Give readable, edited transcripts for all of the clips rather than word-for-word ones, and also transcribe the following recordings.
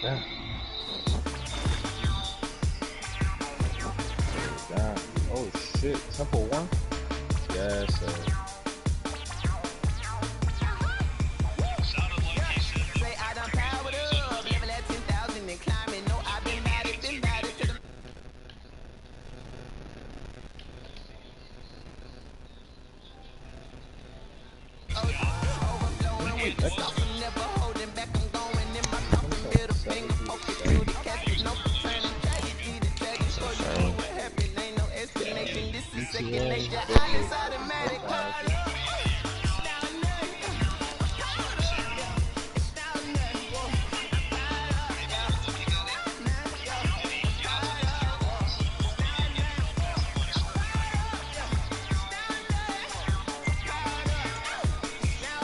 Yeah. God. Oh shit. Temple 1? Yes, sir.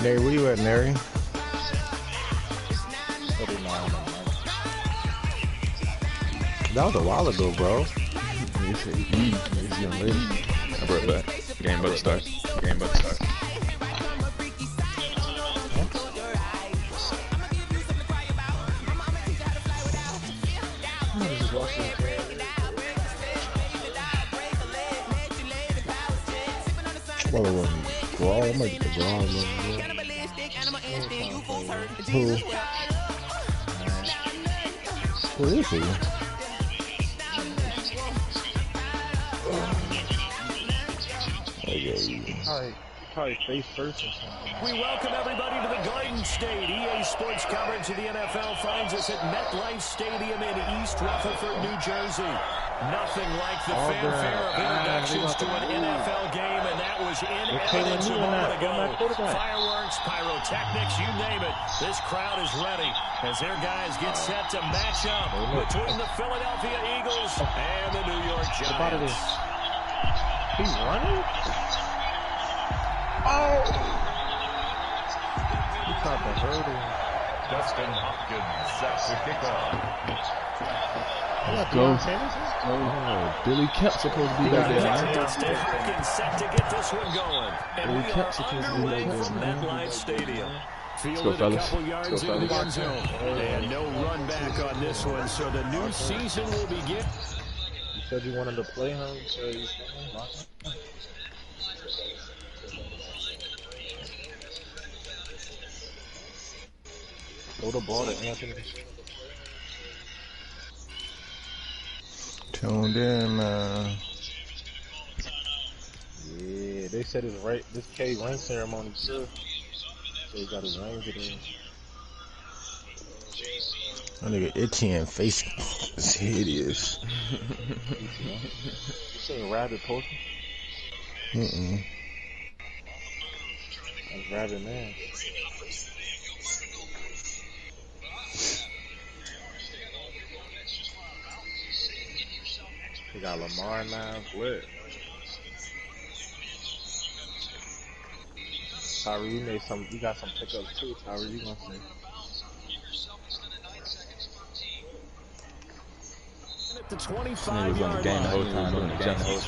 Nary, where you at, Nary? That was a while ago, bro. Easy young lady. I brought it back. Game about to start. Game about to start. Well, it wasn't Grawl. I might get the Grawl. Who? Who is he? Probably face first or something. We welcome everybody to the Garden State. EA Sports coverage of the NFL finds us at MetLife Stadium in East Rutherford, New Jersey. Nothing like the fanfare of introductions to an NFL game, and that was in evidence a moment ago. Fireworks, pyrotechnics, you name it. This crowd is ready as their guys get set to match up between the Philadelphia Eagles and the New York Giants. He's running? Oh! He caught the hurdle. Dustin Hopkins sets the kickoff. Let's go. Oh, Billy Kemp's supposed to be back there. Dustin Hopkins set to get this one going. And Billy we Kemp's are supposed to be underway back there. from MetLife Stadium. Let's go, Fielded a fellas. couple yards Let's go, in the fellas. end zone. And no run back on this one, so the new season will begin. You said you wanted to play him, so you throw the ball to Anthony. Tuned in, man. Yeah, they said it's right. This K ring ceremony too. So he got his ring today. That nigga Etienne face is hideous. You seen Rabbit posting? That's Rabbit man. They got Lamar now, lit. Tyree, you got some pickups too, Tyree, you gonna see. At the He was on the 25-yard game the whole line. time. Doing the adjustments.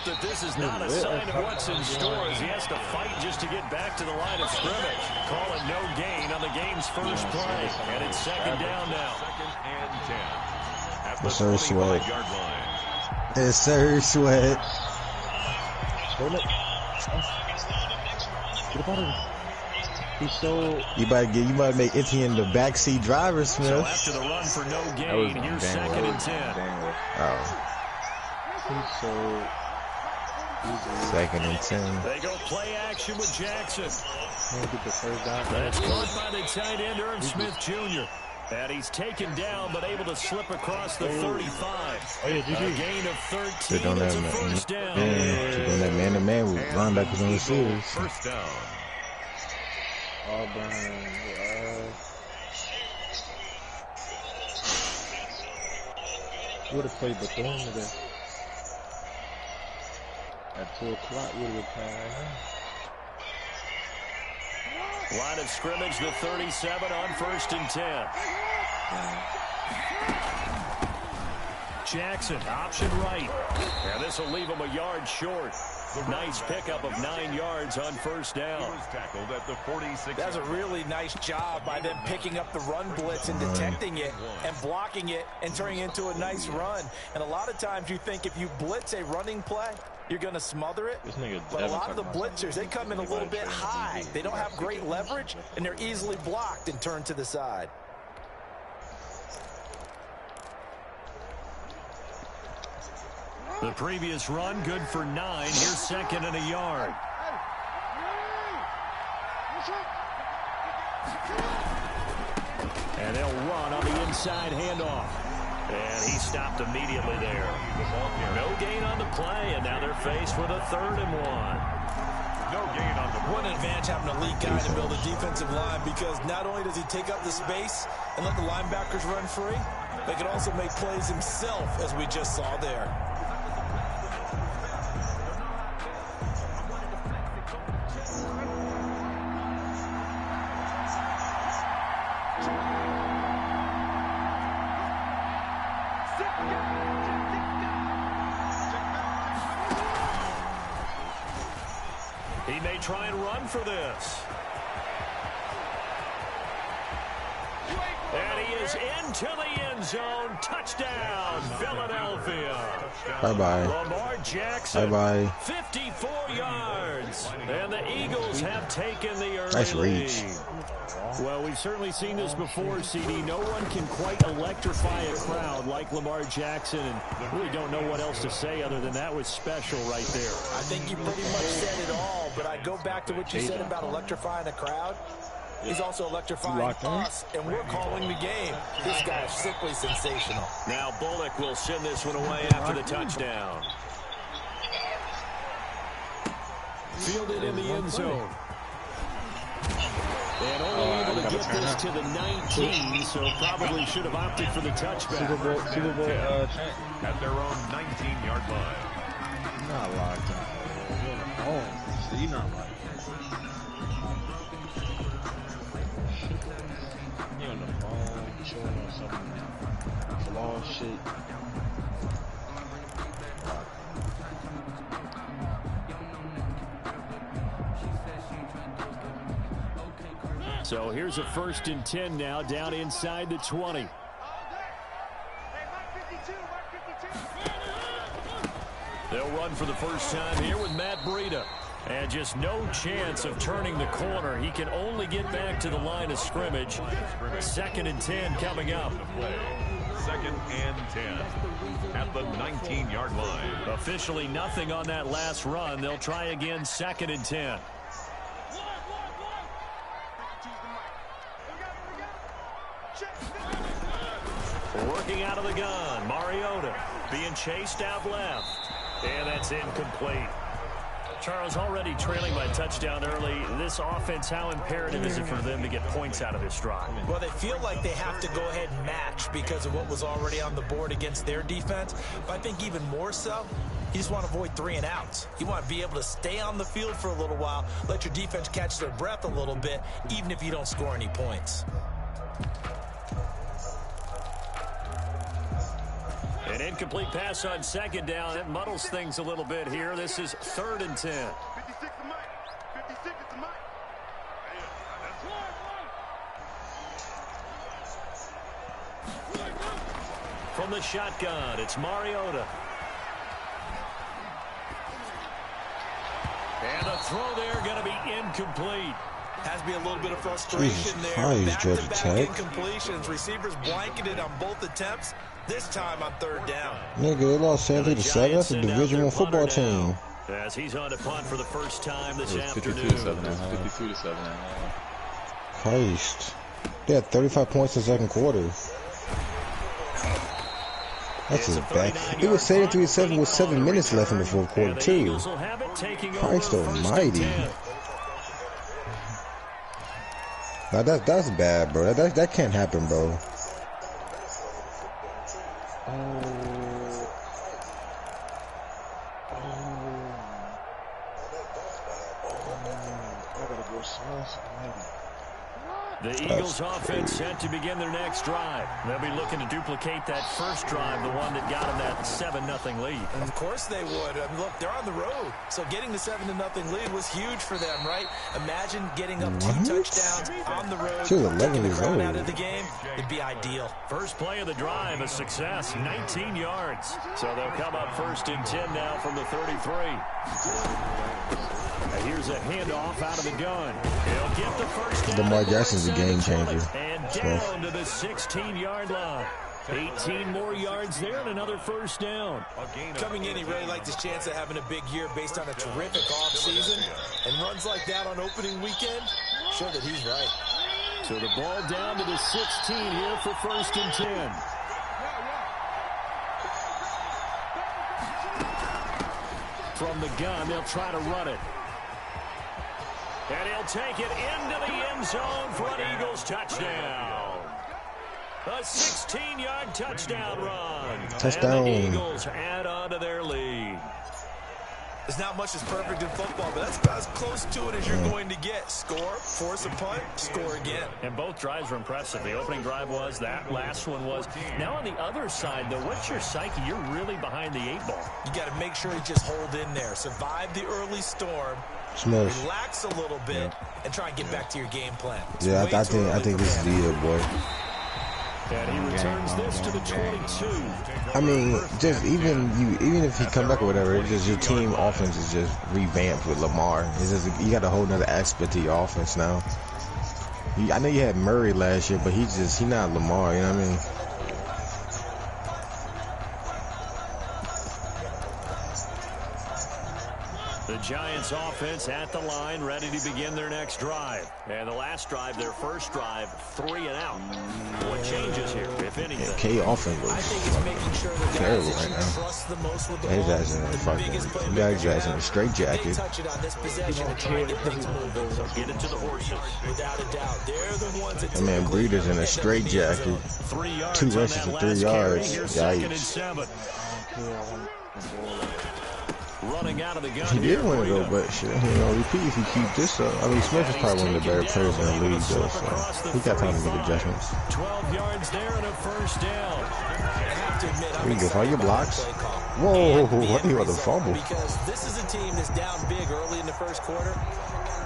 That this is not a sign of what's in store as he has to fight just to get back to the line of scrimmage. Call it no gain on the game's first play. And it's second down now. Second and 10. At the It's Sir Sweat. 25-yard line. It's Sir Sweat. He's so... You might make Etienne the backseat driver, Smith. So after the run for no gain, here's second and 10. Oh. He's so... Second and 10. They go play action with Jackson. Get the first down. That's caught by the tight end, Irv Smith Jr. And he's taken down, but able to slip across the 35. Oh, yeah, A GG. gain of They 13. don't It's a have first down. They're doing that man-to-man with linebackers on the receivers. First down. Auburn. You would have played Bethune today. At 2 o'clock, we were playing. Line of scrimmage, the 37 on 1st and 10. Jackson, option right. And this will leave him a yard short. Nice pickup of 9 yards on 1st down. He was tackled at the 46. That's a really nice job by them picking up the run blitz and detecting it and blocking it and turning it into a nice run. And a lot of times you think if you blitz a running play, you're going to smother it. But a lot of the blitzers, they come in a little bit high. They don't have great leverage, and they're easily blocked and turned to the side. The previous run, good for 9. Here's 2nd and a yard. And they'll run on the inside handoff. And he stopped immediately there. No gain on the play, and now they're faced with a 3rd and 1. No gain on the play. What an advantage having a lead guy to build a defensive line, because not only does he take up the space and let the linebackers run free, but he can also make plays himself, as we just saw there. He may try and run for this. And he is into the end zone. Touchdown, Philadelphia. Bye-bye. Lamar Jackson. Bye-bye. 54 yards. And the Eagles have taken the early Nice reach. lead. Well, we've certainly seen this before, CD. No one can quite electrify a crowd like Lamar Jackson, and really don't know what else to say other than that was special right there. I think you pretty much said it all, but I go back to what you said about electrifying a crowd. He's also electrifying us, and we're calling the game. This guy is simply sensational. Now Bullock will send this one away after the touchdown. Fielded in the end zone. And only able to get this to the 19, so probably should have opted for the touchback. Super Bowl At their own 19-yard line. Not locked on. You're on the phone. See, you're not locked. You're on the phone, showing on some flaw shit. So here's a 1st and 10 now, down inside the 20. They'll run for the first time here with Matt Breida. And just no chance of turning the corner. He can only get back to the line of scrimmage. 2nd and 10 coming up. 2nd and 10 at the 19-yard line. Officially nothing on that last run. They'll try again, 2nd and 10. Working out of the gun, Mariota being chased out left. And that's incomplete. Charles, already trailing by touchdown early. This offense, how imperative is it for them to get points out of this drive? Well, they feel like they have to go ahead and match because of what was already on the board against their defense. But I think even more so, you just want to avoid 3 and outs. You want to be able to stay on the field for a little while, let your defense catch their breath a little bit, even if you don't score any points. An incomplete pass on 2nd down. It muddles things a little bit here. This is 3rd and 10. From the shotgun, it's Mariota. And a throw there going to be incomplete. Has to be a little bit of frustration there. Back-to-back incompletions. Receivers blanketed on both attempts. This time on 3rd down. Nigga, they lost 7-7. That's a Division I football team. As he's on to punt for the first time this afternoon. 52-7. Christ. They had 35 points in the 2nd quarter. That's just bad. It was 73-7 with 7 minutes left in the 4th quarter, too. Christ almighty. Now that's bad, bro. That can't happen, bro. The Eagles offense set to begin their next drive. They'll be looking to duplicate that first drive, the one that got them that 7-0 lead. And of course they would. I mean, look, they're on the road. So getting the 7-0 lead was huge for them, right? Imagine getting up 2 touchdowns on the road. She was 11 years old. Out of the game. It'd be ideal. First play of the drive, a success, 19 yards. So they'll come up 1st and 10 now from the 33. Here's a handoff out of the gun. He'll get the first down. Lamar Jackson's a game changer. And down to the 16-yard line. 18 more yards there and another first down. Coming in, he really liked his chance of having a big year based on a terrific offseason. And runs like that on opening weekend, show that he's right. So the ball down to the 16 here for 1st and 10. From the gun, they'll try to run it. And he'll take it into the end zone for an Eagles touchdown. A 16-yard touchdown run. Touchdown. And the Eagles add on to their lead. There's not much that's perfect in football, but that's about as close to it as you're going to get. Score, force a punt, score again. And both drives were impressive. The opening drive was, that last one was. Now on the other side, though, what's your psyche? You're really behind the 8-ball. You got to make sure you just hold in there. Survive the early storm. Smush. Relax a little bit and try and get back to your game plan. Yeah, I think this is the year, boy. And he returns this to the 22. I mean, just even if he come back or whatever, it's just your team offense is just revamped with Lamar. It's just you got a whole nother aspect to your offense now. I know you had Murray last year, but he's not Lamar. You know what I mean? The Giants offense at the line, ready to begin their next drive. And the last drive, their first drive, 3 and out. What changes here, if anything? Yeah, K offense was terrible right now. He's asking a fucking, you guys asking a straight jacket. So get it to the horses. That man Breeder's in a straight jacket. 2 rushes for 3 yards. Yikes. Running out of the gun. He did want to go, but shit, repeat if you keep this up. I mean, Smith is probably one of the better players in the league, though, so he got time to make adjustments. 12 yards there and a first down. You can get all your blocks. Whoa, what are you on the fumble? Because this is a team that's down big early in the first quarter,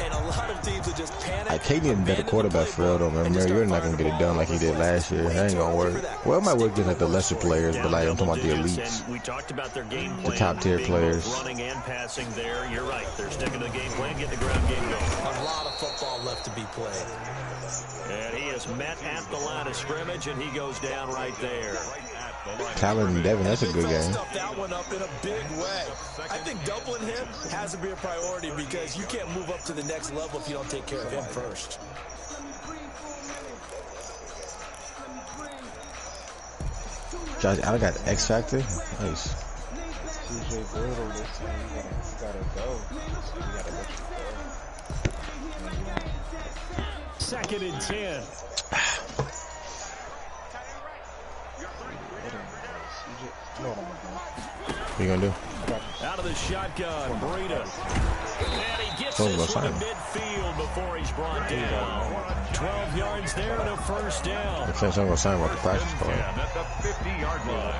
and a lot of teams are just panic. K needs a better quarterback for real, though, man. You're not going to get it done like he did last year. That ain't going to work. Well, it might work just like the lesser players, but like I'm talking about the elites. We talked about their game plan. The top tier players. Running and passing there. You're right. They're sticking to the game plan, getting the ground game going. A lot of football left to be played. And he is met at the line of scrimmage, and he goes down right there. Tyler and Devin, that's a good game. That one up in a big way. I think doubling him has to be a priority because you can't move up to the next level if you don't take care of him first. Josh Allen got the X Factor. Nice. DJ Brittle this time, you gotta go. You gotta let you go. 2nd and 10. What you gonna do? Out of the shotgun, Breida. And he gets this one to midfield before he's brought down. 12 yards there and a first down. The fence ain't gonna sign about the practice squad. At the 50-yard line.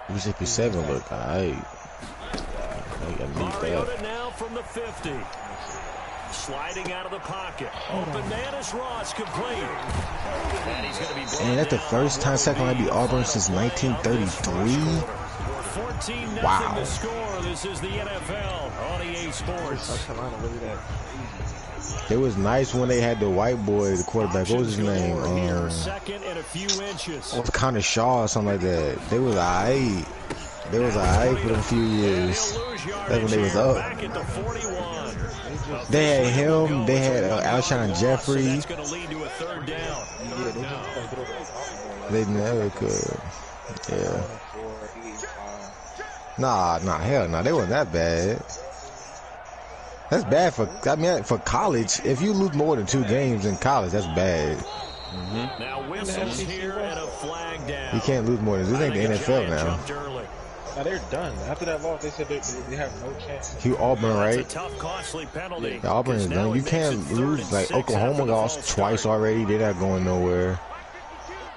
Mississippi 7 look alright. Mariota now from the 50. Sliding out of the pocket. Open man is Ross, complete. And he's going to be and that's the first time South Carolina beat Auburn since 1933. 14-0 wow. to score. This is the NFL on EA Sports. It was nice when they had the white boy, the quarterback. What was his name? Second and a few inches. It was Connor Shaw or something like that. They was alright. They was alright for a few years. That's when they was up. They had him. They had Alshon Jeffrey. They never could. Yeah. Nah, hell no. They wasn't that bad. That's bad for college. If you lose more than 2 games in college, that's bad. Now whistles here and a flag down. You can't lose more than this. Ain't the NFL now. Now they're done. After that loss, they said they have no chance. Hugh Auburn, right? It's a tough, costly penalty. Yeah, Auburn is done. You can't lose. Like Oklahoma lost twice already. They're not going nowhere.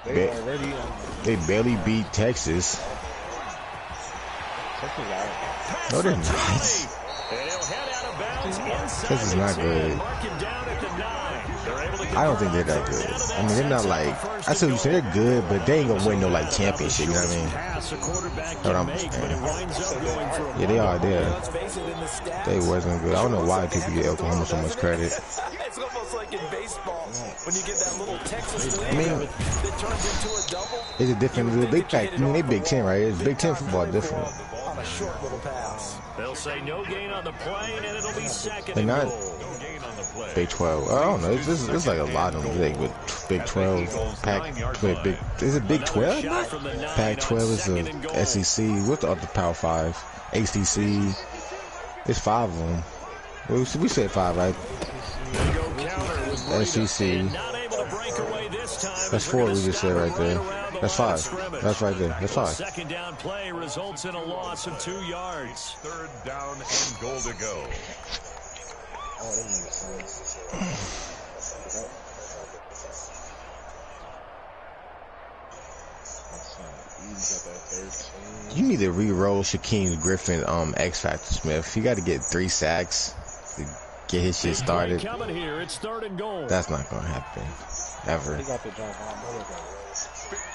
They barely beat Texas. No, they're not. Texas is not good. I don't think they're that good. I mean, they're not like, I said you said they're good, but they ain't gonna win no like championship, you know what I mean? That's what I'm saying. Yeah, they are there. They wasn't good. I don't know why people give Oklahoma so much credit. It's almost like in baseball when you get that little Texas lead that turns into a double. It's a different, they Big Ten, right? It's Big Ten football different. On a short little pass. They'll say no gain on the play, and it'll be second. They're not Big 12. I don't know. It's like a lot of them. Like with Big 12, Big. Is it Big 12? Pac-12 is the SEC. What's the other Power 5? ACC. It's 5 of them. We said 5, right? SEC. That's 4 we just said right there. That's 5. That's right there. That's 5. Second down play results in a loss of 2 yards. Third down and goal to go. You need to re-roll Shaquem Griffin X Factor Smith. He got to get 3 sacks to get his shit started. Here, it's third and goal. That's not gonna happen ever.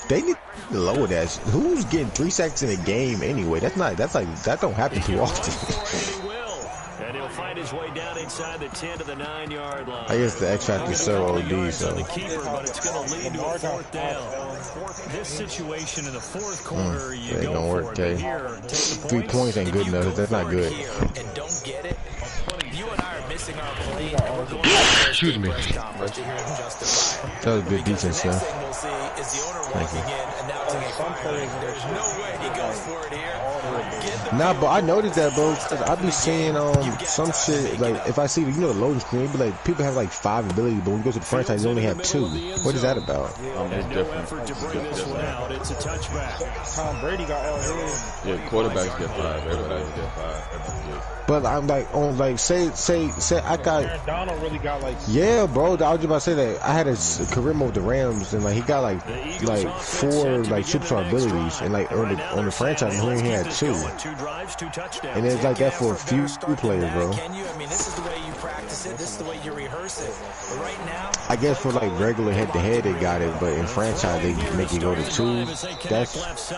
They need to lower that. Who's getting 3 sacks in a game anyway? That don't happen too often. And he'll find his way down inside the 10 to the 9-yard line. I guess the X Factor is so OD, so. The keeper, but it's going to lead to a fourth down. This situation in the fourth quarter, you ain't go gonna work, for it. okay? Here, 3 points ain't good enough. That's not good. And don't get it. You and I are missing our play. And we're going to Excuse me. That was good defense, the though. next thing we'll see is the owner walking in, announcing a fire. There's no way he goes for it here. Nah, but I noticed that, bro, because I be seeing some shit, like, if I see, the loading screen, it be like, people have like 5 abilities, but when you go to the franchise, they only have 2. What is that about? It's different. It's a touchback. Tom Brady got all his. Yeah, quarterbacks get 5. Everybody get 5. But I'm like, say I got. Aaron Donald really got like. Yeah, bro. I was just about to say that I had a career mode with the Rams, and like he got like 4 like superstar abilities, and like on the franchise, he only had 2. And it's like that for a few players, bro. Can you? I mean, this is the way you practice it. This is the way you rehearse it. But right now, I guess for like regular head-to-head, they got it, but in franchise, they make it go to 2.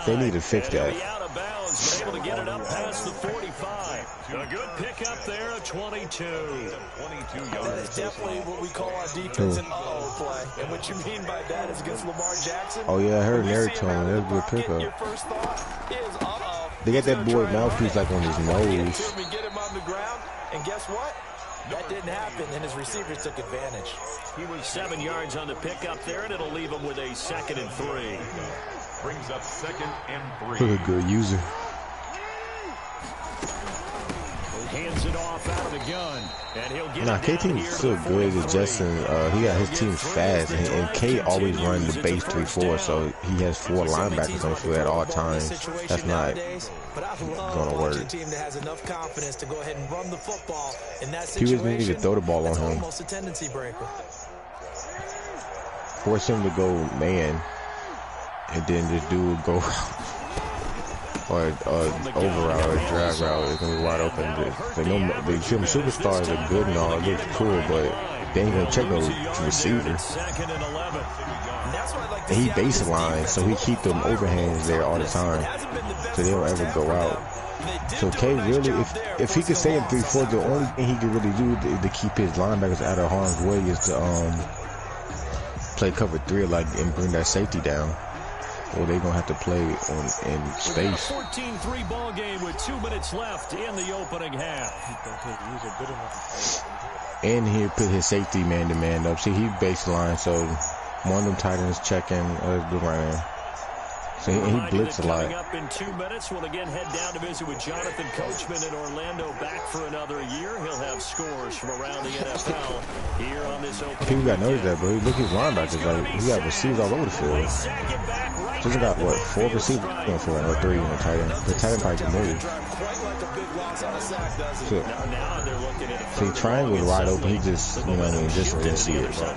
They need to fix that. Able to get it up past the 45. A good pickup there at 22. 22 yards. That is definitely what we call our defense an uh-oh play. And what you mean by that is against Lamar Jackson. Oh yeah, I heard Eric told me that was a good pickup. Your first thought is uh-oh. They got that boy mouthpiece like on his nose. Get him on the ground, and guess what? That didn't happen, and his receivers took advantage. He was 7 yards on the pickup there, and it'll leave him with a 2nd and 3. Brings up 2nd and 3. What a good user. Hands it off out of the gun, and he'll get Nah, it down KT is here so to the good 43. at Justin. He got his team fast, and K always run the base 3-4, so he has 4 linebackers on the field at all times. That's not gonna work. Team that has enough confidence to go ahead and run the football in that He situation. was need to throw the ball on him. Almost a tendency breaker. Force him to go man, and then this dude go or over route or drag route is gonna be wide open. The film superstars are good and all, it looks cool, but they ain't gonna check no receiver. And he baseline, so he keep them overhands there all the time, so they don't ever go out. So K really, if he could stay in 3-4, the only thing he could really do to keep his linebackers out of harm's way is to play cover 3 and bring that safety down. Or they gonna have to play in space. 14-3 ball game with 2 minutes left in the opening half. And he put his safety man-to-man up. See, he baseline, so one of them tight ends checking the running. So he blitzed a lot. Coming up in 2 minutes, we'll again head down to visit with Jonathan Coachman in Orlando, back for another year. He'll have scores from around the NFL here on this opening. People got noticed that, bro. Look at his linebackers. Like, he got receivers all over the field. Just got, what, 4 receivers on the field, or 3 in the tight end. The tight end probably can move. So he triangle was wide open. He just, you know what I mean, just didn't see it. Yeah.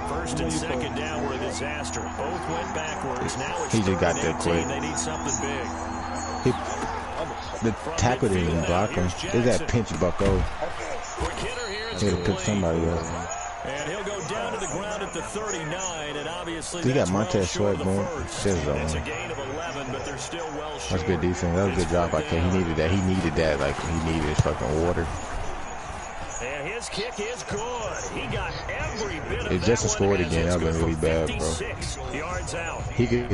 First and second down were a disaster. Both went backwards. Now it's he just got there quick. They need something big. The tackle didn't even block him. There's that pinch bucko. He had to pick somebody up. And he'll go down to the ground at the 39, and obviously he got Montez Sweat, boom. It's a gain of 11, but they're still well short. That's good defense. That was a good job by K. He needed that. He needed that like he needed his fucking water. And his kick is good. He got every bit of if Justin scored again, that would have been really bad, bro. Yards out. He could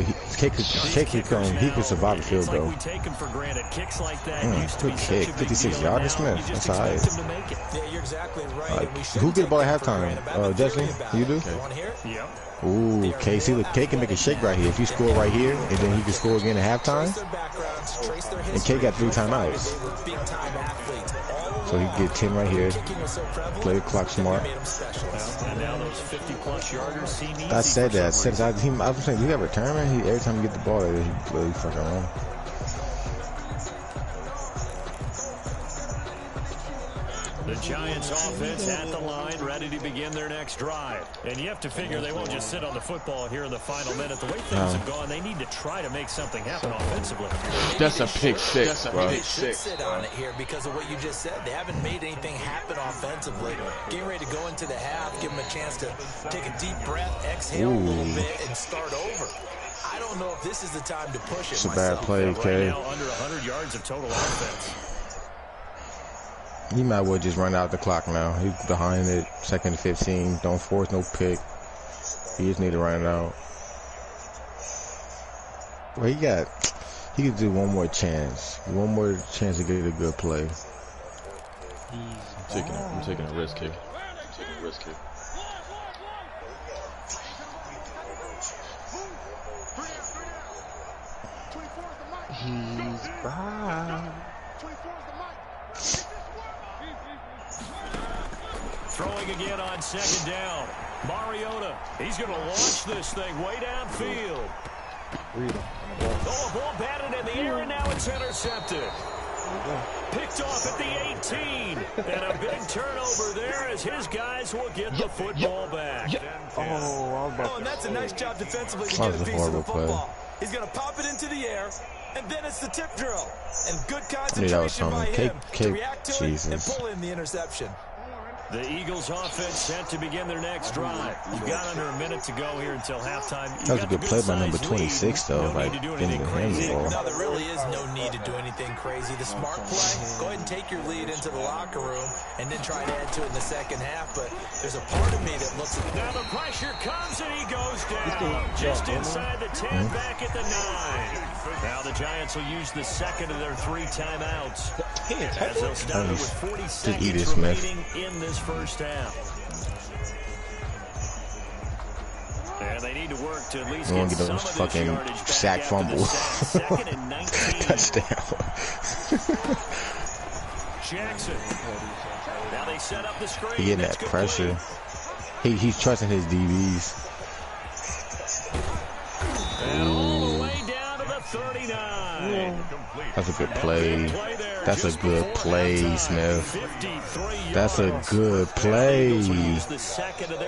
survive the field goal. We take him for granted. Kicks like that good kick. 56 yards, Smith. That's all right. Yeah, you're exactly right. Who get the ball at halftime? Justin, you do? Yeah. Ooh, K. See, look, K can make a shake right here. If you score right here, and then he can score again at halftime. And K got 3 timeouts. So he can get 10 right here. Play the clock smart. I said that. I was saying, you got return, every time you get the ball, he really fucking wrong. The Giants offense at the line, ready to begin their next drive. And you have to figure they won't just sit on the football here in the final minute. The way things have gone, they need to try to make something happen offensively. That's a pick six, bro. They should sit on it here because of what you just said. They haven't made anything happen offensively. Getting ready to go into the half, give them a chance to take a deep breath, exhale a little bit, and start over. I don't know if this is the time to push it. It's a bad play, K. Right now, under 100 yards of total offense. He might well just run out the clock now. He's behind it, 2nd and 15. Don't force no pick. He just need to run it out. Well, he could do one more chance. One more chance to get a good play. I'm taking a risk kick. He's back. Throwing again on 2nd down. Mariota, he's going to launch this thing way downfield. Oh, a ball batted in the air, and now it's intercepted. Picked off at the 18. And a big turnover there as his guys will get the football back. Oh, and that's a nice job defensively to get a piece of the football. He's going to pop it into the air, and then it's the tip drill. And good concentration by him to react to it and pull in the interception. The Eagles offense set to begin their next drive. You've got under a minute to go here until halftime. That was a good play by number 26, though. Like, getting the handball. No, there really is no need to do anything crazy. The smart play, go ahead and take your lead into the locker room and then try to add to it in the second half. But there's a part of me that looks at now the pressure comes and he goes down. Just inside the 10, back at the 9. Now the Giants will use the second of their 3 timeouts. As they'll start with 40 seconds remaining in this first half. And they need to work to at least get some of this fucking sack fumble. Second and 19. Touchdown. Jackson. Now they set up the screen. He getting that pressure. He's trusting his DBs. And all the way down to the 39. That's a good play. That's a good play, Smith. That's a good play.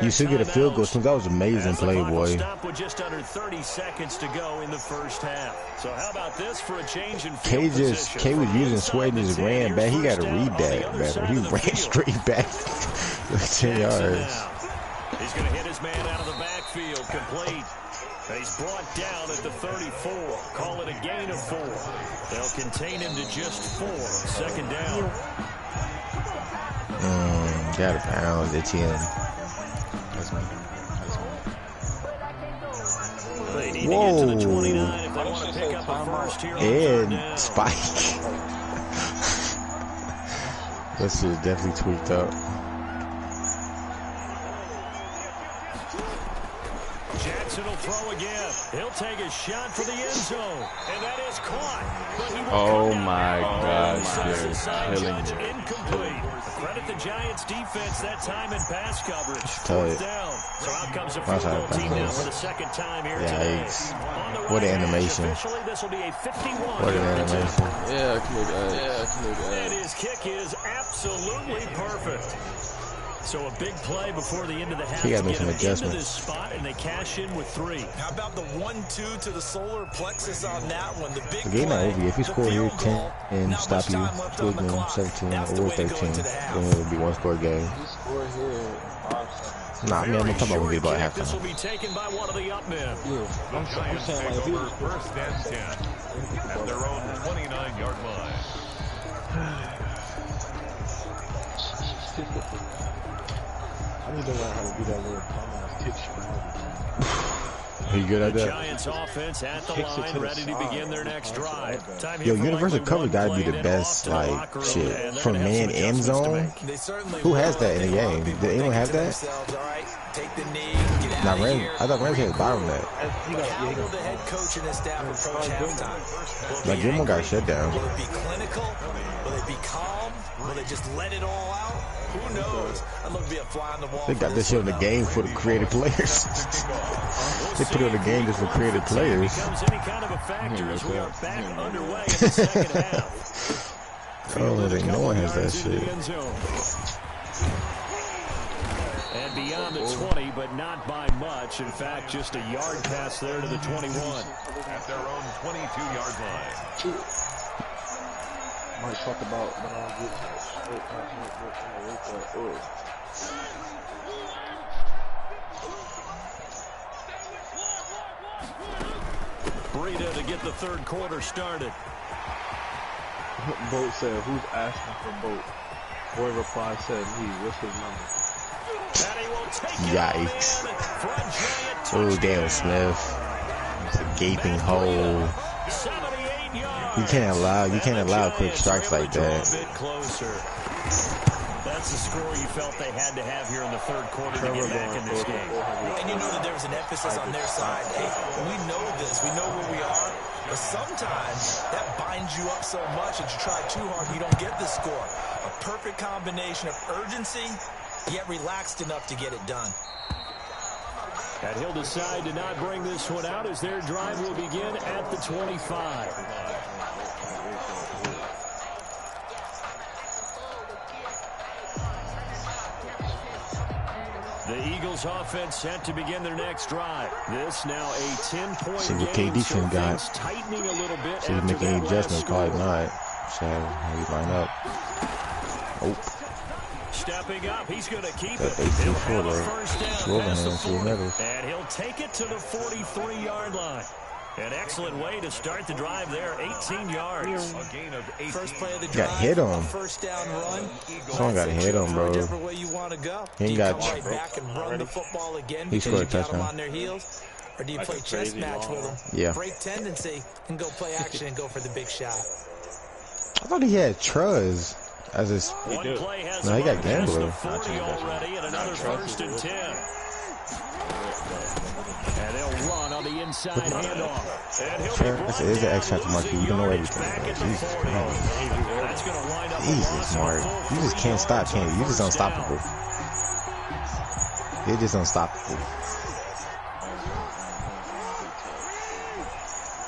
You should get a field goal. That was an amazing play, boy. With just under 30 seconds to go in the first half. So how about this for a change in K was using Sweat and just ran back. He got to read that better. He ran straight back 10 yards. He's going to hit his man out of the backfield, complete. He's brought down at the 34. Call it a gain of 4. They'll contain him to just 4. Second down. Got a pound at 10. That's me. They need to get to the 29 if they want to pick up a first here on third down. And Spike. This is definitely tweaked up. Jackson will throw again. He'll take a shot for the end zone. And that is caught. But he will Oh my gosh, judge incomplete. Credit the Giants defense that time in pass coverage. Fourth down. So out comes a field goal team now for the second time here today. What an animation. Officially, this will be a 51. What an animation. Yeah, And his kick is absolutely perfect. So a big play before the end of the half to get him into this spot, and they cash in with 3. How about the 1-2 to the solar plexus on that one? The big The game not over. If you score here 10 and not stop much you, time left field on the goal clock. 17 That's the or way to go 13, into the then half. it would be 1-score game. He scored here 5 seconds. Nah, I mean, I'm talking about when we get about This will halftime. be taken by one of the up men. Yeah, I'm Giants saying take like if he over was first and 10 at their own 29-yard line. I need to learn how to do that little dumbass kick shot. Are you good at The that? Giants offense at the line, ready to begin their next drive. Time Yo, here for universal likely cover one gotta be play, the then best, off to the like, locker room, shit. and they're For gonna have some man end adjustments to zone? make. They certainly Who has will. that in the A lot of game? people Did anyone thinking have to that? themselves, all right, take the knee, get Nah, out of Rams, here. I thought Rams had bottom net. How will the head coach and his staff approach halftime? Will it Like, be Gilmore got angry? shut down. Will it be clinical? Will it be calm? Will they just let it all out? Who knows? I'd love to be a fly on the wall. They for got this shit on the one, game for the creative players. They put it on the game just for creative players. Becomes any kind of a factor as we are back underway in the second half. Oh, they, no one has that shit. And beyond the 20, but not by much. In fact, just a yard pass there to the 21. At their own 22-yard line. Might talk about when I get straight Breida to get the third quarter started. Boat said, who's asking for Boat? Boy replied, said me. What's his number? And he will take it Yikes. all in for a giant Oh, touchdown. damn, Smith. It's a gaping hole. 78 yards. You can't allow quick strikes like that. A bit closer. That's the score you felt they had to have here in the third quarter to get back in this game. And you know that there was an emphasis on their side. Hey, we know this. We know where we are. But sometimes that binds you up so much that you try too hard and you don't get the score. A perfect combination of urgency, yet relaxed enough to get it done. And he'll decide to not bring this one out as their drive will begin at the 25. The Eagles offense set to begin their next drive. This now a 10-point See what game, KD so can got. things tightening a little bit. See, after making any that adjustments, last probably score. not. So, how you line up? Oh, Stepping up, he's going to keep that it. 8-2 He'll have short a of first down Silverhand, past the see 40. another. And he'll take it to the 43-yard line. An excellent way to start the drive there, 18 yards. A gain of 18. First play of the Got drive, hit on. a first down run. Someone got hit on, bro. Whichever way you want to go. He ain't do you got come right back and run the football again He because scored you a got them touchdown. on their heels? Or do you play chess crazy match with long. them? Yeah. Break tendency and go play action and go for the big shot. I thought he had Truz as his. One play has No, he got him past Gambler. the 40 already, and another first and 10. And they'll run on the inside handoff. And he'll Sure, be that's brought it is an down, X factor, Mark. losing You don't know yardage everything. back at the Jesus 40. Christ. That's going to wind up a Jesus, loss of Mark. a full You just 3 can't stop, yards can on you? You just first down. unstoppable. You're just unstoppable.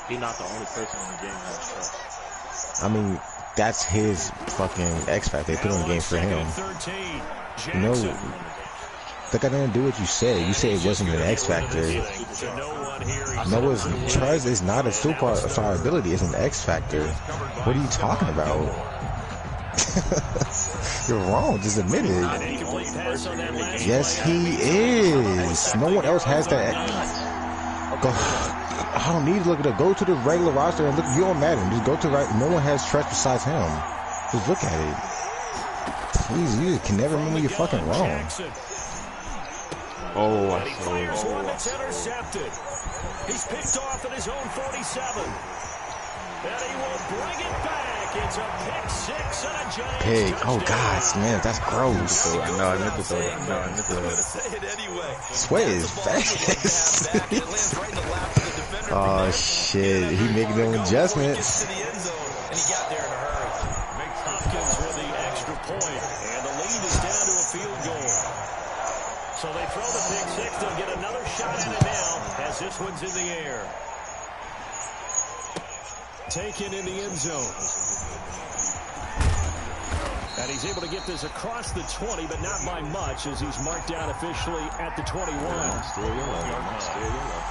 He's not the only person in the game that has trust. I mean, that's his fucking X factor. They put on the game for him. No, that got nothing to do with what you said. You said it wasn't an X factor. No, it's Truz is not a superstar ability. It's an X factor. What are you talking about? You're wrong. Just admit it. Yes, he is. No one else has that. Go. I don't need to look at it. Go to the regular roster and look. You on Madden. Just go to right. No one has Trust besides him. Just look at it. Please, you can never remember you're fucking wrong. Oh, And he fires one that's intercepted. He's picked off at his own 47. And he will bring it back It's a pick six and a Giants Pig. touchdown. Oh, gosh, man, that's gross. I know, I meant to throw that. No, I meant to throw that. Say it anyway. Sweat is fast. Oh, shit. He making them adjustments. And he got there in a hurry. Hopkins with the extra point, and the lead is down to a field goal. So they throw the pick six. They'll get another shot at it now as this one's in the air. Taken in the end zone. And he's able to get this across the 20, but not by much, as he's marked down officially at the 21. Still yellow. Still yellow.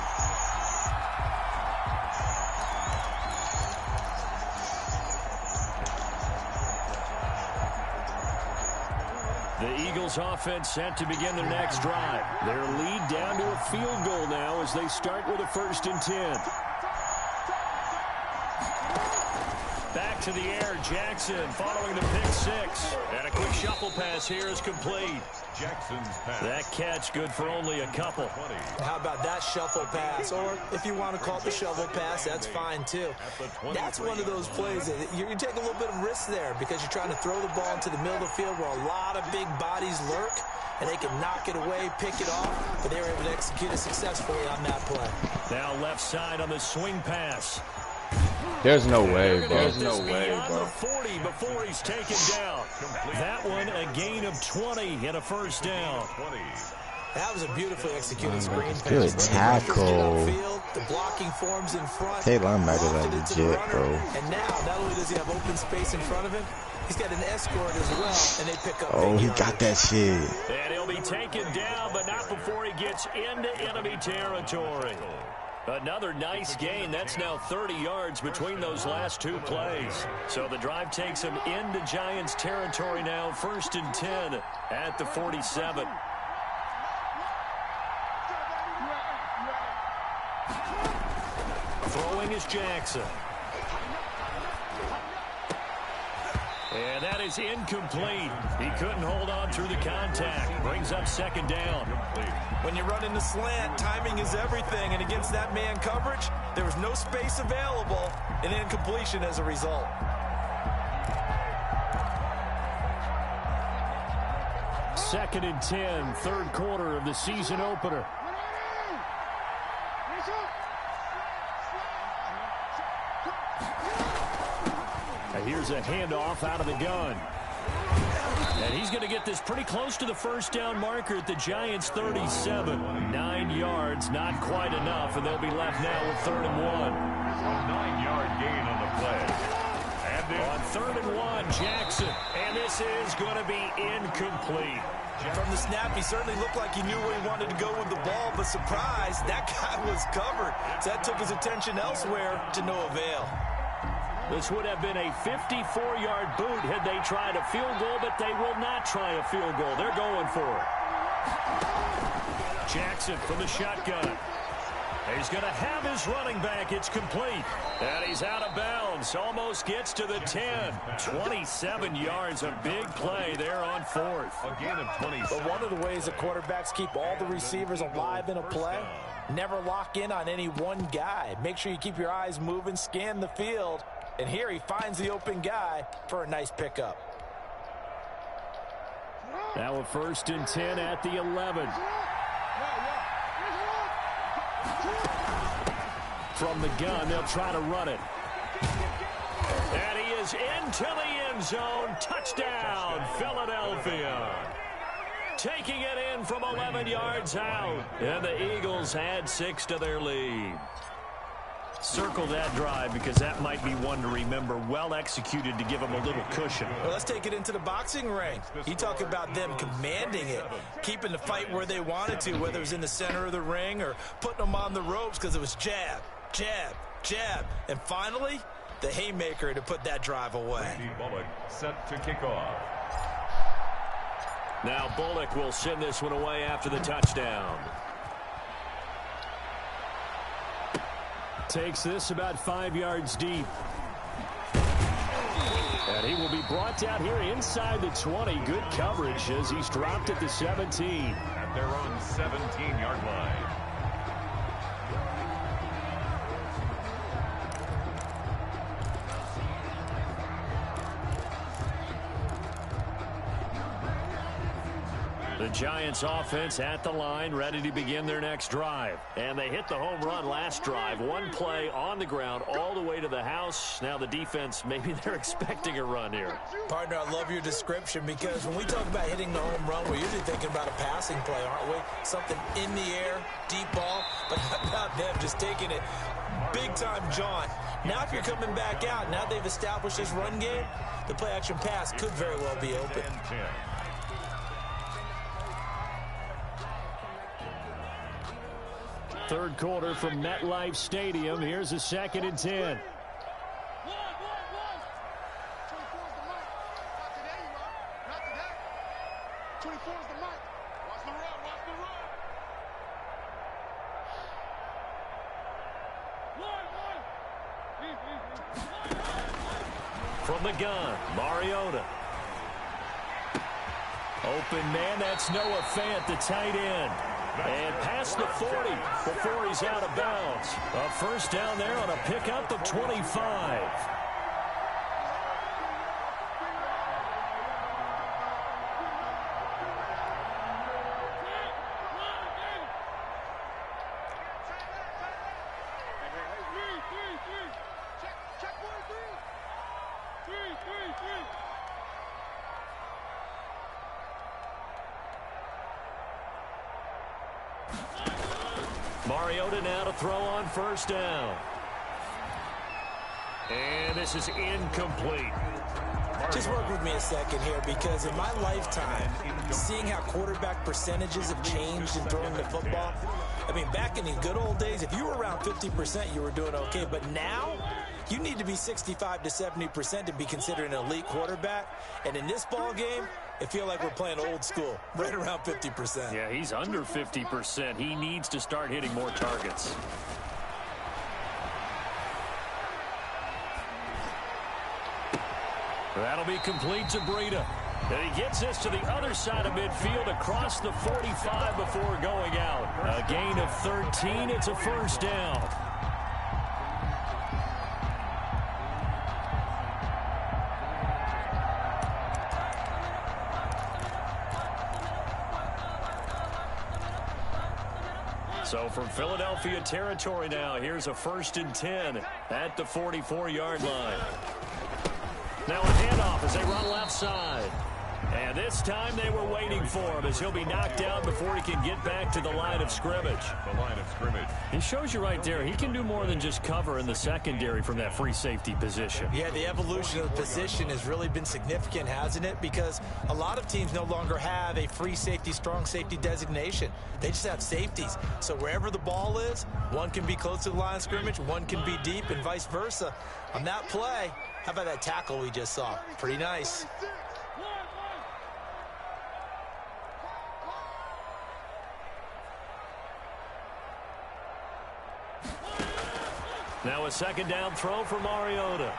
The Eagles offense set to begin their next drive. Their lead down to a field goal now as they start with a 1st and 10. Back to the air, Jackson following the pick six. And a quick shuffle pass here is complete. Jackson's pass. That catch good for only a couple. How about that shuffle pass? Or if you want to call it the shovel pass, that's fine too. That's one of those plays that you take a little bit of risk there because you're trying to throw the ball into the middle of the field where a lot of big bodies lurk, and they can knock it away, pick it off, but they were able to execute it successfully on that play. Now left side on the swing pass. There's no way, bro. There's no way, bro. 40 before he's taken down. That one a gain of 20 and a 1st down. That was a beautifully executed screen pass. Good tackle. The blocking forms in front. Hey, linebackers are legit, bro. And now, not only does he have open space in front of him, he's got an escort as well, and they pick up. Oh, he got that shit. And he'll be taken down, but not before he gets into enemy territory. Another nice gain. That's now 30 yards between those last two plays. So the drive takes him into Giants territory now. 1st and 10 at the 47. Throwing is Jackson. And that is incomplete. He couldn't hold on through the contact. Brings up 2nd down. When you run in the slant, timing is everything. And against that man coverage, there was no space available. An incompletion as a result. Second and 10, 3rd quarter of the season opener. And here's a handoff out of the gun. And he's going to get this pretty close to the 1st down marker at the Giants' 37. 9 yards, not quite enough, and they'll be left now with 3rd and 1. A 9-yard gain on the play. And on 3rd and 1, Jackson. And this is going to be incomplete. From the snap, he certainly looked like he knew where he wanted to go with the ball, but surprise, that guy was covered. So that took his attention elsewhere to no avail. This would have been a 54-yard boot had they tried a field goal, but they will not try a field goal. They're going for it. Jackson from the shotgun. He's going to have his running back. It's complete. And he's out of bounds. Almost gets to the 10. 27 yards. A big play there on 4th. a gain of 27. But one of the ways the quarterbacks keep all the receivers alive in a play, never lock in on any one guy. Make sure you keep your eyes moving, scan the field. And here he finds the open guy for a nice pickup. Now a 1st and 10 at the 11. From the gun, they'll try to run it. And he is into the end zone. Touchdown, Philadelphia. Taking it in from 11 yards out. And the Eagles add 6 to their lead. Circle that drive because that might be one to remember. Well executed to give them a little cushion. Well, let's take it into the boxing ring. You talk about them commanding it, keeping the fight where they wanted to, whether it was in the center of the ring or putting them on the ropes because it was jab, jab, jab. And finally, the haymaker to put that drive away. Randy Bullock set to kick off. Now Bullock will send this one away after the touchdown. Takes this about 5 yards deep. And he will be brought down here inside the 20. Good coverage as he's dropped at the 17. At their own 17-yard line. The Giants offense at the line, ready to begin their next drive. And they hit the home run last drive. One play on the ground all the way to the house. Now the defense, maybe they're expecting a run here. Partner, I love your description because when we talk about hitting the home run, we're usually thinking about a passing play, aren't we? Something in the air, deep ball. But how about them just taking it big time, John? Now if you're coming back out, now they've established this run game, the play action pass could very well be open. Third quarter from MetLife Stadium. Here's a 2nd and 10. From the gun, Mariota. Open man, that's Noah Fant, the tight end. And past the 40 before he's out of bounds. A first down there on a pickup of 25. Mariota now to throw on first down. And this is incomplete. Just work with me a second here, because in my lifetime, seeing how quarterback percentages have changed in throwing the football, I mean, back in the good old days, if you were around 50%, you were doing okay. But now, you need to be 65 to 70% to be considered an elite quarterback. And in this ball game, I feel like we're playing old school, right around 50%. Yeah, he's under 50%. He needs to start hitting more targets. That'll be complete to Breida. And he gets this to the other side of midfield across the 45 before going out. A gain of 13. It's a first down. So from Philadelphia territory now, here's a 1st and 10 at the 44-yard line. Now a handoff as they run left side. And this time they were waiting for him as he'll be knocked down before he can get back to the line of scrimmage. The line of scrimmage. He shows you right there, he can do more than just cover in the secondary from that free safety position. Yeah, the evolution of the position has really been significant, hasn't it? Because a lot of teams no longer have a free safety, strong safety designation. They just have safeties. So wherever the ball is, one can be close to the line of scrimmage, one can be deep, and vice versa. On that play, how about that tackle we just saw? Pretty nice. Now a 2nd down throw for Mariota.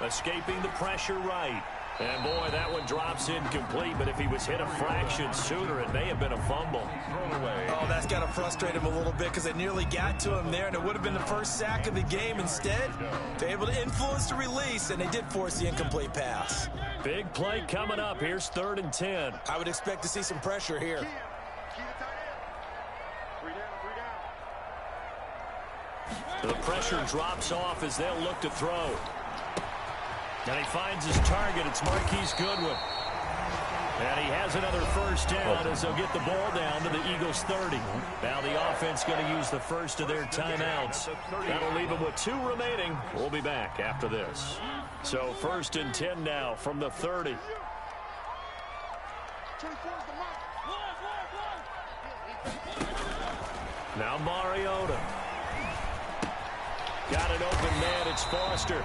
Escaping the pressure right. And boy, that one drops incomplete, but if he was hit a fraction sooner, it may have been a fumble. Oh, that's got to frustrate him a little bit because it nearly got to him there, and it would have been the first sack of the game. Instead, they're able to influence the release, and they did force the incomplete pass. Big play coming up. Here's 3rd and 10. I would expect to see some pressure here. The pressure drops off as they'll look to throw. And he finds his target. It's Marquise Goodwin. And he has another first down as they'll get the ball down to the Eagles 30. Now the offense going to use the first of their timeouts. That'll leave them with 2 remaining. We'll be back after this. So 1st and 10 now from the 30. Now Mariota. Got an open man. It's Foster.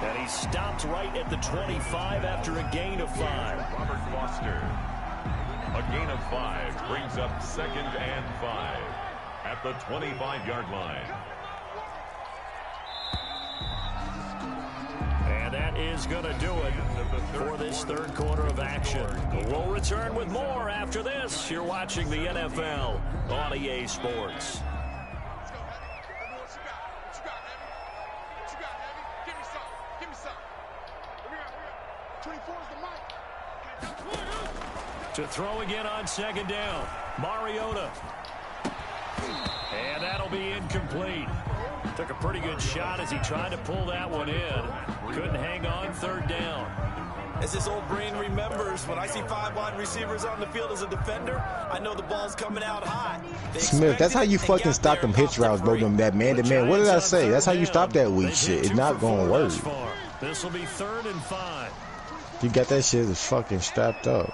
And he stopped right at the 25 after a gain of 5. Robert Foster. A gain of 5 brings up 2nd and 5 at the 25-yard line. And that is going to do it for this 3rd quarter of action. We'll return with more after this. You're watching the NFL on EA Sports. To throw again on second down. Mariota. And that'll be incomplete. Took a pretty good shot as he tried to pull that one in. Couldn't hang on third down. As his old brain remembers, when I see 5 wide receivers on the field as a defender, I know the ball's coming out high. Smith, that's how you fucking stop them hitch routes, bro. Them that man-to-man. What did I say? That's how you stop that weak shit. It's not going to work. This will be 3rd and 5. You got that shit is fucking strapped up.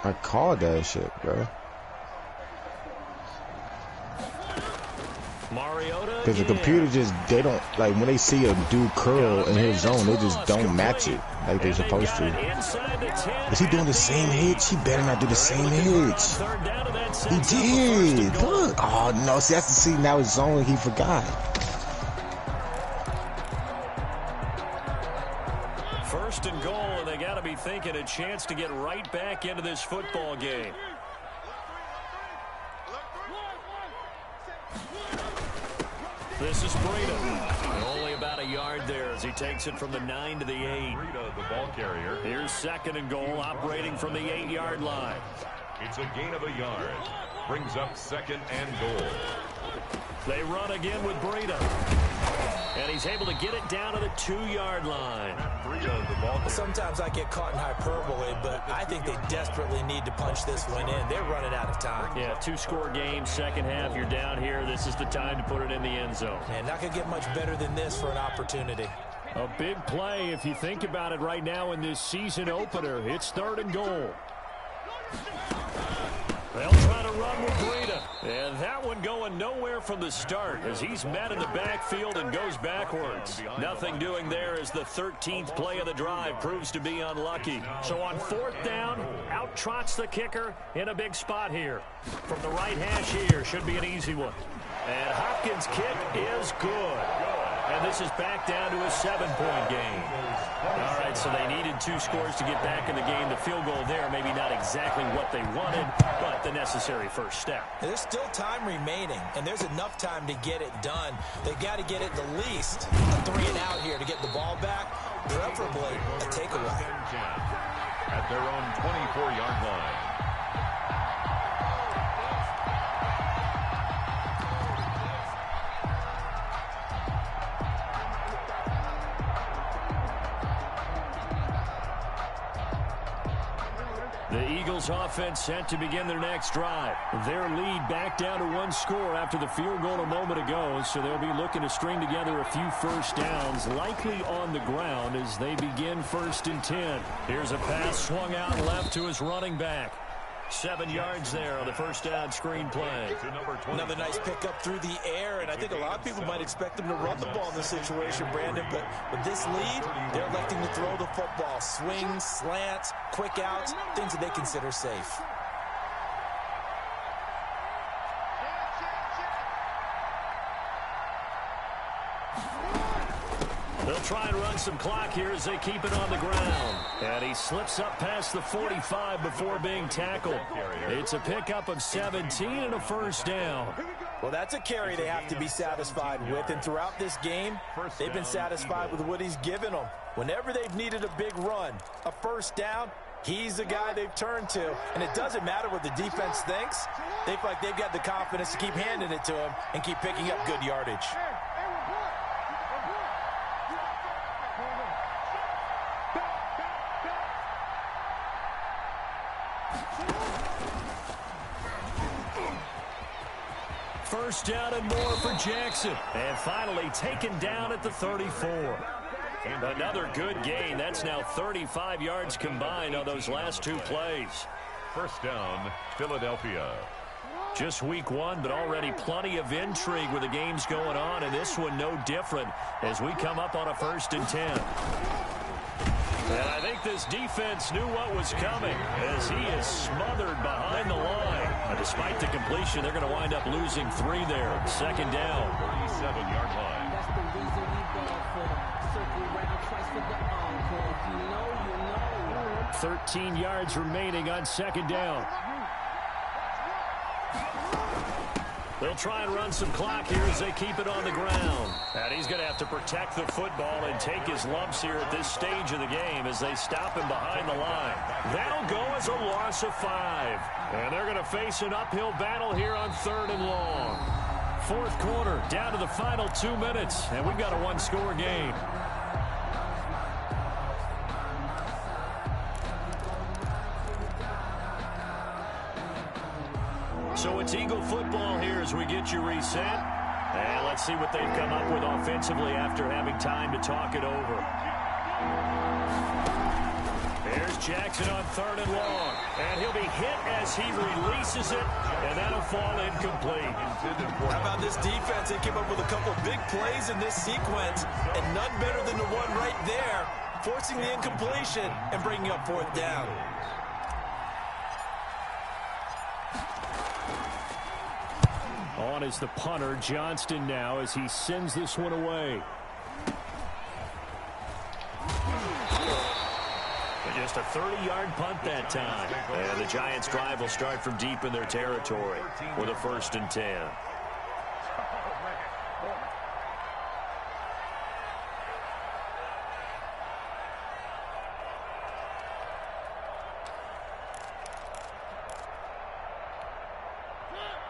I called that shit, bro. Because the computer just, they don't, like, when they see a dude curl in his zone, they just don't match it like they're supposed to. Is he doing the same hitch? He better not do the same hitch. He did. Look. Oh, no. See, that's the see, now it's zone. He forgot. First and goal, and they got to be thinking a chance to get right back into this football game. This is Breida. Only about a yard there as he takes it from the 9 to the 8. Breida, the ball carrier. Here's 2nd and goal, operating from the 8-yard line. It's a gain of a yard. Brings up 2nd and goal. They run again with Breida. And he's able to get it down to the 2-yard line. Breida, the ball carrier. Sometimes I get caught in hyperbole, but I think they desperately need to punch this one in. They're running out of time. Yeah, 2-score game, second half. You're down here. This is the time to put it in the end zone. Man, not going to get much better than this for an opportunity. A big play if you think about it right now in this season opener. It's 3rd and goal. They'll try to run with Breida. And that one going nowhere from the start as he's met in the backfield and goes backwards. Nothing doing there as the 13th play of the drive proves to be unlucky. So on 4th down, out trots the kicker in a big spot here. From the right hash here, should be an easy one. And Hopkins' kick is good. And this is back down to a 7-point game. All right, so they needed 2 scores to get back in the game. The field goal there, maybe not exactly what they wanted, but the necessary first step. There's still time remaining, and there's enough time to get it done. They've got to get it at least a 3-and-out here to get the ball back, preferably a takeaway. At their own 24-yard line. The Eagles offense set to begin their next drive. Their lead back down to 1 score after the field goal a moment ago, so they'll be looking to string together a few first downs, likely on the ground as they begin 1st and 10. Here's a pass swung out left to his running back. 7 yards there on the first down screen play. Another nice pickup through the air, and I think a lot of people might expect them to run the ball in this situation, Brandon, but with this lead, they're electing to throw the football. Swings, slants, quick outs, things that they consider safe. They'll try and run some clock here as they keep it on the ground. And he slips up past the 45 before being tackled. It's a pickup of 17 and a first down. Well, that's a carry they have to be satisfied with. And throughout this game, they've been satisfied with what he's given them. Whenever they've needed a big run, a first down, he's the guy they've turned to. And it doesn't matter what the defense thinks. They feel like they've got the confidence to keep handing it to him and keep picking up good yardage. First down and more for Jackson. And finally taken down at the 34. Another good gain. That's now 35 yards combined on those last 2 plays. First down, Philadelphia. Just week 1, but already plenty of intrigue with the games going on, and this one no different as we come up on a 1st and 10. And I think this defense knew what was coming as he is smothered behind the line. And despite the completion, they're going to wind up losing 3 there. 2nd down. 37-yard line. That's the reason we beg for them. Circle around twice for the encore. If you know, you know. 13 yards remaining on 2nd down. They'll try and run some clock here as they keep it on the ground. And he's going to have to protect the football and take his lumps here at this stage of the game as they stop him behind the line. That'll go as a loss of 5. And they're going to face an uphill battle here on 3rd and long. 4th quarter, down to the final 2 minutes, and we've got a one-score game. So it's Eagle football here as we get you reset. And let's see what they've come up with offensively after having time to talk it over. There's Jackson on 3rd and long. And he'll be hit as he releases it, and that'll fall incomplete. How about this defense? They came up with a couple big plays in this sequence, and none better than the one right there, forcing the incompletion and bringing up 4th down. On is the punter, Johnston, now as he sends this one away. Just a 30-yard punt that time. And the Giants' drive will start from deep in their territory with a 1st and 10.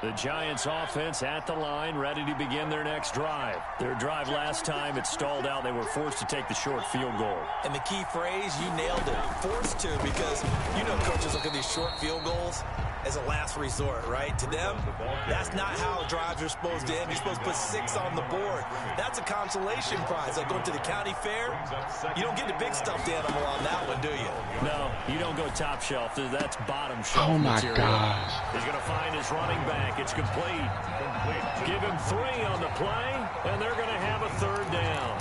The Giants offense at the line, ready to begin their next drive. Their drive last time, it stalled out. They were forced to take the short field goal. And the key phrase, you nailed it, forced to, because you know coaches look at these short field goals as a last resort, right? To them, that's not how drives are supposed to end. You're supposed to put 6 on the board. That's a consolation prize. Like going to the county fair, you don't get the big stuffed animal on that one, do you? No, you don't go top shelf. That's bottom shelf Oh, my material. gosh. He's going to find his running back. It's complete. Give him 3 on the play, and they're going to have a 3rd down.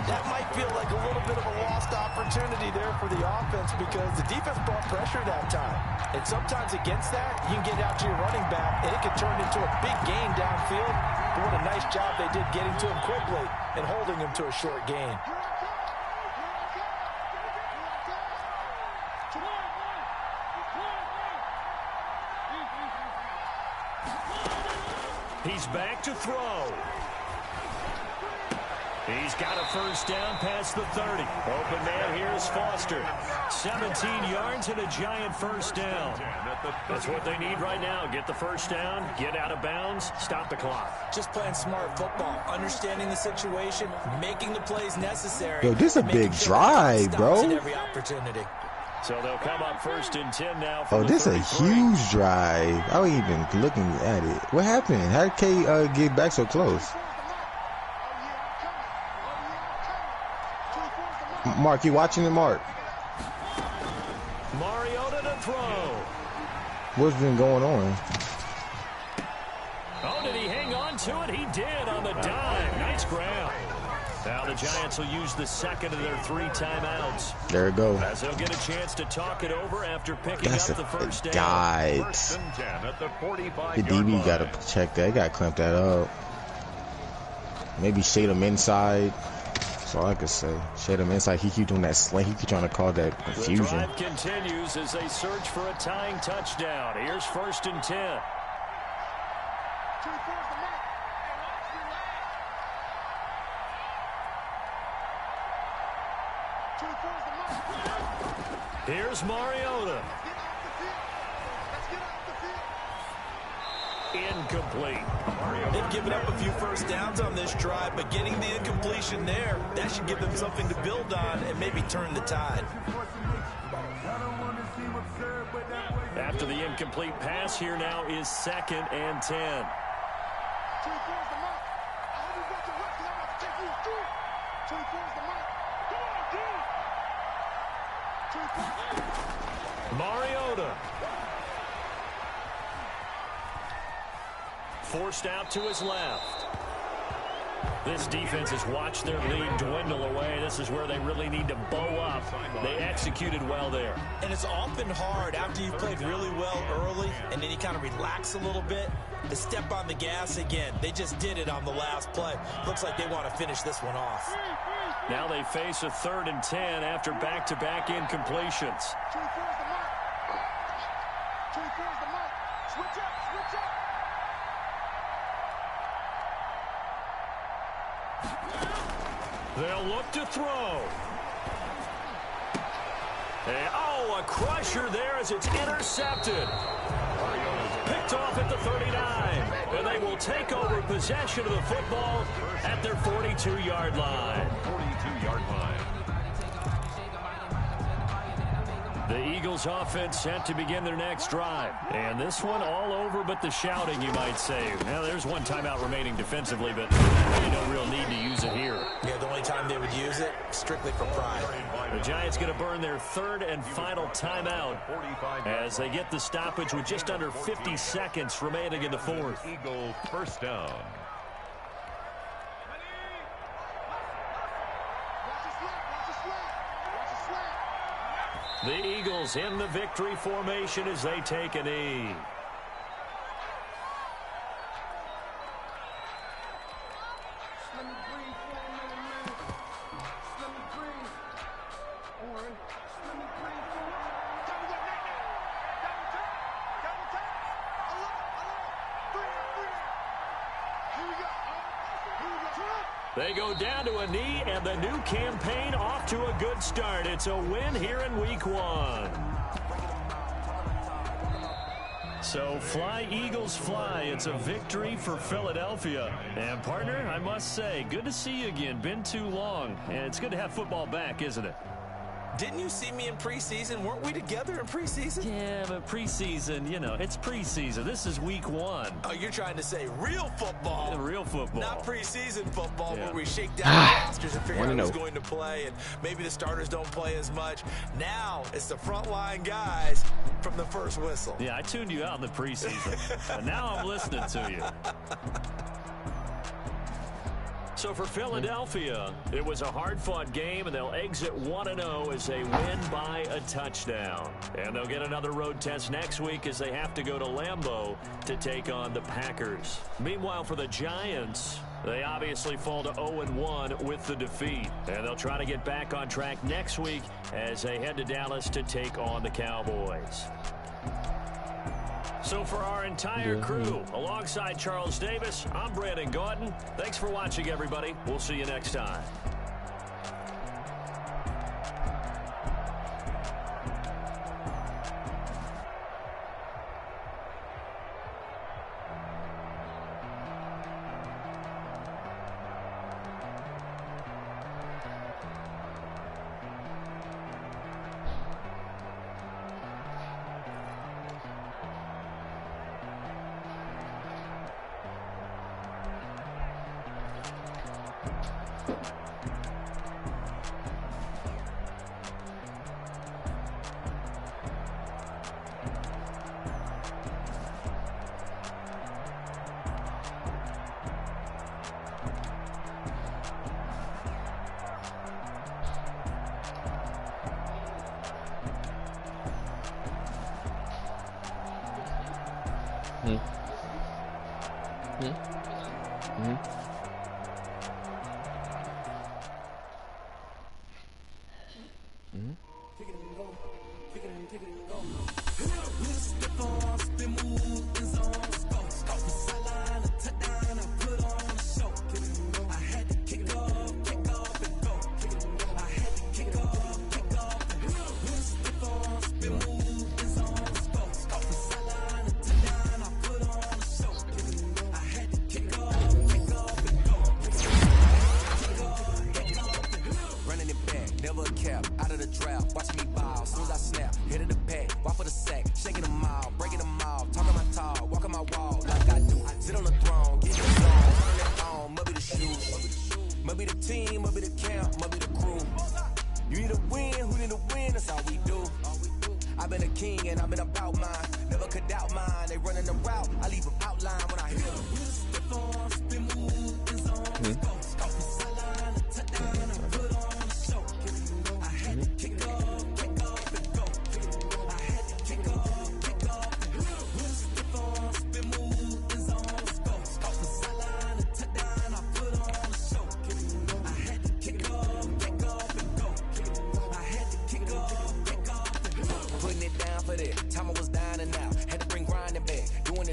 That might feel like a little bit of a lost opportunity there for the offense because the defense brought pressure that time. And sometimes against that, you can get out to your running back, and it can turn into a big gain downfield. But what a nice job they did getting to him quickly and holding him to a short gain. He's back to throw. He's got a 1st down past the 30. Open man here is Foster. 17 yards and a Giant 1st down. That's what they need right now. Get the 1st down, get out of bounds, stop the clock. Just playing smart football, understanding the situation, making the plays necessary. Yo, this is a big drive, bro. Every opportunity. So they'll come up 1st and 10 now. Oh, this is a huge drive. I was even looking at it. What happened? How did K get back so close? Mark, you watching it, Mark? Mariota to throw. What's been going on? Oh, did he hang on to it? He did on the dime. Nice grab. Now the Giants will use the 2nd of their 3 timeouts. There it goes. As they'll get a chance to talk it over after picking That's up the 1st down. guide. The DB got to check that. He got to clamp that up. Maybe shade him inside. That's all I could say. Shade him inside. He keep doing that slant. He keep trying to cause that confusion. The drive continues as they search for a tying touchdown. Here's 1st and 10. Here's Mariota. Incomplete. They've given up a few 1st downs on this drive, but getting the incompletion there, that should give them something to build on and maybe turn the tide. After the incomplete pass, here now is 2nd and 10. Mariota. Forced out to his left. This defense has watched their lead dwindle away. This is where they really need to bow up. They executed well there. And it's often hard after you've played really well early and then you kind of relax a little bit to step on the gas again. They just did it on the last play. Looks like they want to finish this one off. Now they face a 3rd and 10 after back-to-back incompletions. They'll look to throw. And, a crusher there as it's intercepted. Picked off at the 39. And they will take over possession of the football at their 42-yard line. 42-yard line. The Eagles offense set to begin their next drive. And this one all over but the shouting, you might say. Now, there's one timeout remaining defensively, but really no real need to use it here. Yeah, the only time they would use it, strictly for pride. The Giants going to burn their third and final timeout as they get the stoppage with just under 50 seconds remaining in the fourth. Eagles first down. The Eagles in the victory formation as they take a knee. They go down to a knee, and the new campaign off to a good start. It's a win here in Week 1. So fly, Eagles, fly. It's a victory for Philadelphia. And, partner, I must say, good to see you again. Been too long. And it's good to have football back, isn't it? Didn't you see me in preseason? Weren't we together in preseason? Yeah, but preseason, it's preseason. This is Week 1. Oh, you're trying to say real football. Real football. Not preseason football where we shake down the rosters and figure out who's going to play, and maybe the starters don't play as much. Now it's the frontline guys from the first whistle. Yeah, I tuned you out in the preseason. And now I'm listening to you. So for Philadelphia, it was a hard-fought game, and they'll exit 1-0 as they win by a touchdown. And they'll get another road test next week as they have to go to Lambeau to take on the Packers. Meanwhile, for the Giants, they obviously fall to 0-1 with the defeat. And they'll try to get back on track next week as they head to Dallas to take on the Cowboys. So for our entire crew, alongside Charles Davis, I'm Brandon Gaudin. Thanks for watching, everybody. We'll see you next time.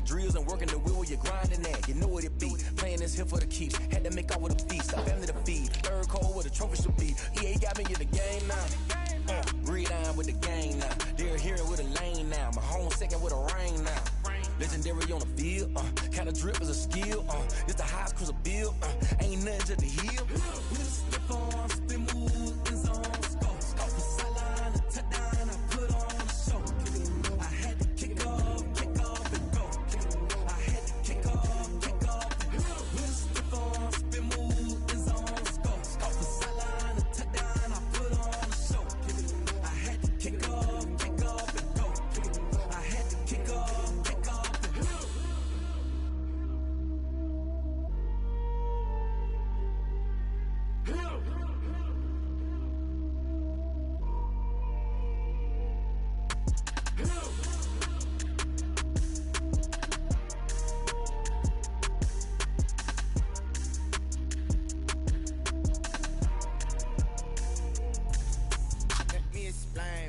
Drills and working the wheel, you're grinding that. You know what it be. Playing in this here for the keeps. Had to make out with a feast, a family to feed. Third cold where the trophy should be. EA got me in the game now. Read on with the game now. They're here with a lane now. My home second with a rain now. Legendary on the field, kinda drip is a skill, it's the highest cruiser bill, ain't nothing to the heel. With a slip on, spin move, in zone, scope the sideline, a touchdown, I put on a show. I had to kick off and go. I had to kick off and go. With a slip on, spin move, in zone, scope the sideline, a touchdown, I put on a show. I had to kick off and go. I had to kick off.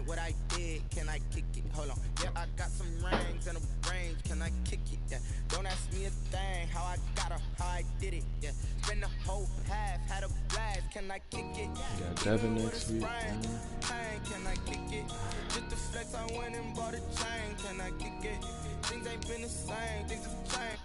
What I did, can I kick it? Hold on, yeah, I got some rings and a range, can I kick it? Yeah, don't ask me a thing, how I got her, how I did it. Yeah, spend the whole half, had a blast, can I kick it? Got Devin next week. Can I kick it? Just the flex, I went and bought a chain, can I kick it? Things ain't been the same, things have changed.